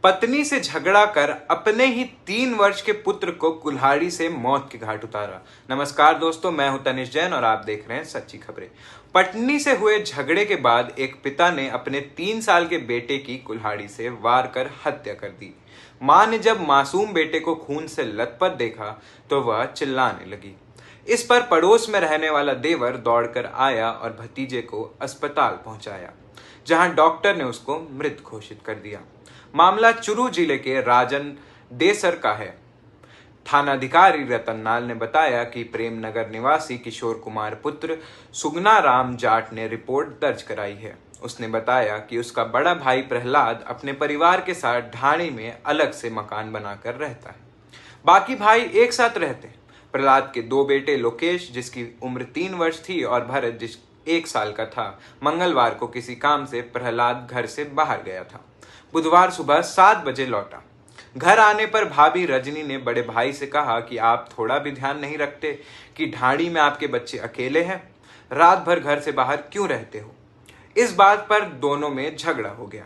पत्नी से झगड़ा कर अपने ही 3 वर्ष के पुत्र को कुल्हाड़ी से मौत के घाट उतारा। नमस्कार दोस्तों, मैं हूं तनिष जैन और आप देख रहे हैं सच्ची खबरें। पत्नी से हुए झगड़े के बाद एक पिता ने अपने 3 साल के बेटे की कुल्हाड़ी से वार कर हत्या कर दी। मां ने जब मासूम बेटे को खून से लथपथ देखा तो वह चिल्लाने लगी। इस पर पड़ोस में रहने वाला देवर दौड़कर आया और भतीजे को अस्पताल पहुंचाया, जहां डॉक्टर ने उसको मृत घोषित कर दिया। मामला चुरू जिले के राजन देसर का है। थानाधिकारी रतनलाल ने बताया कि प्रेमनगर निवासी किशोर कुमार पुत्र सुगना राम जाट ने रिपोर्ट दर्ज कराई है। उसने बताया कि उसका बड़ा भाई प्रहलाद अपने परिवार के साथ ढाणी में अलग से मकान बनाकर रहता है। बाकी भाई एक साथ रहते हैं। प्रहलाद के 2 बेटे लोकेश, जिसकी उम्र 3 वर्ष थी, और भरत, जिस 1 साल का था। मंगलवार को किसी काम से प्रहलाद घर से बाहर गया था। बुधवार सुबह 7 बजे लौटा। घर आने पर भाभी रजनी ने बड़े भाई से कहा कि आप थोड़ा भी ध्यान नहीं रखते कि ढाणी में आपके बच्चे अकेले हैं, रात भर घर से बाहर क्यों रहते हो। इस बात पर दोनों में झगड़ा हो गया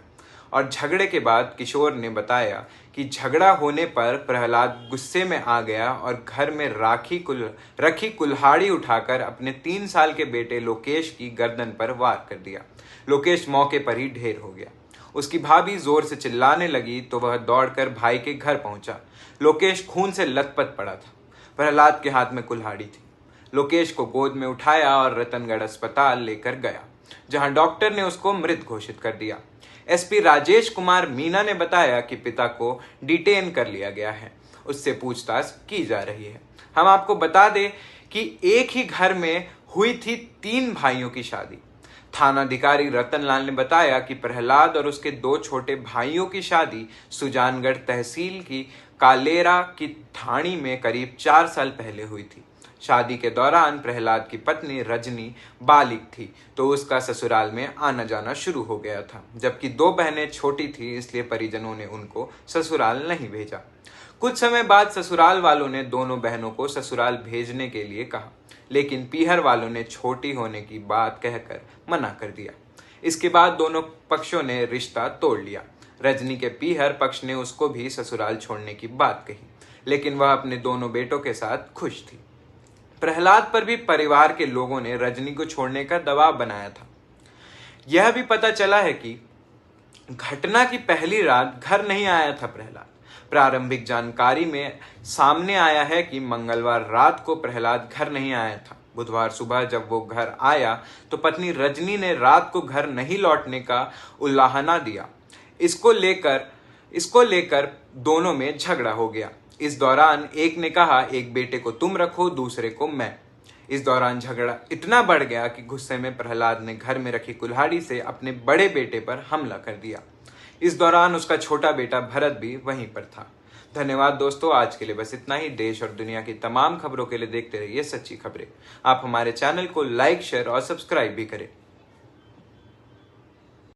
और झगड़े के बाद किशोर ने बताया कि झगड़ा होने पर प्रहलाद गुस्से में आ गया और घर में रखी कुल्हाड़ी उठाकर अपने 3 साल के बेटे लोकेश की गर्दन पर वार कर दिया। लोकेश मौके पर ही ढेर हो गया। उसकी भाभी जोर से चिल्लाने लगी तो वह दौड़कर भाई के घर पहुंचा। लोकेश खून से लथपथ पड़ा था। प्रहलाद के हाथ में कुल्हाड़ी थी। लोकेश को गोद में उठाया और रतनगढ़ अस्पताल लेकर गया, जहां डॉक्टर ने उसको मृत घोषित कर दिया। एसपी राजेश कुमार मीना ने बताया कि पिता को डिटेन कर लिया गया है, उससे पूछताछ की जा रही है। हम आपको बता दें कि एक ही घर में हुई थी 3 भाइयों की शादी। थानाधिकारी रतनलाल ने बताया कि प्रहलाद और उसके 2 छोटे भाइयों की शादी सुजानगढ़ तहसील की कालेरा की ढाणी में करीब 4 साल पहले हुई थी। शादी के दौरान प्रहलाद की पत्नी रजनी बालिग थी तो उसका ससुराल में आना जाना शुरू हो गया था, जबकि 2 बहनें छोटी थी, इसलिए परिजनों ने उनको ससुराल नहीं भेजा। कुछ समय बाद ससुराल वालों ने दोनों बहनों को ससुराल भेजने के लिए कहा, लेकिन पीहर वालों ने छोटी होने की बात कहकर मना कर दिया। इसके बाद दोनों पक्षों ने रिश्ता तोड़ लिया। रजनी के पीहर पक्ष ने उसको भी ससुराल छोड़ने की बात कही, लेकिन वह अपने दोनों बेटों के साथ खुश थी। प्रहलाद पर भी परिवार के लोगों ने रजनी को छोड़ने का दबाव बनाया था। यह भी पता चला है कि घटना की पहली रात घर नहीं आया था प्रहलाद। प्रारंभिक जानकारी में सामने आया है कि मंगलवार रात को प्रहलाद घर नहीं आया था। बुधवार सुबह जब वो घर आया तो पत्नी रजनी ने रात को घर नहीं लौटने का उल्लाहना दिया। इसको लेकर दोनों में झगड़ा हो गया। इस दौरान एक ने कहा, एक बेटे को तुम रखो, दूसरे को मैं। इस दौरान झगड़ा इतना बढ़ गया कि गुस्से में प्रहलाद ने घर में रखी कुल्हाड़ी से अपने बड़े बेटे पर हमला कर दिया। इस दौरान उसका छोटा बेटा भरत भी वहीं पर था। धन्यवाद दोस्तों, आज के लिए बस इतना ही। देश और दुनिया की तमाम खबरों के लिए देखते रहिए सच्ची खबरें। आप हमारे चैनल को लाइक, शेयर और सब्सक्राइब भी करें।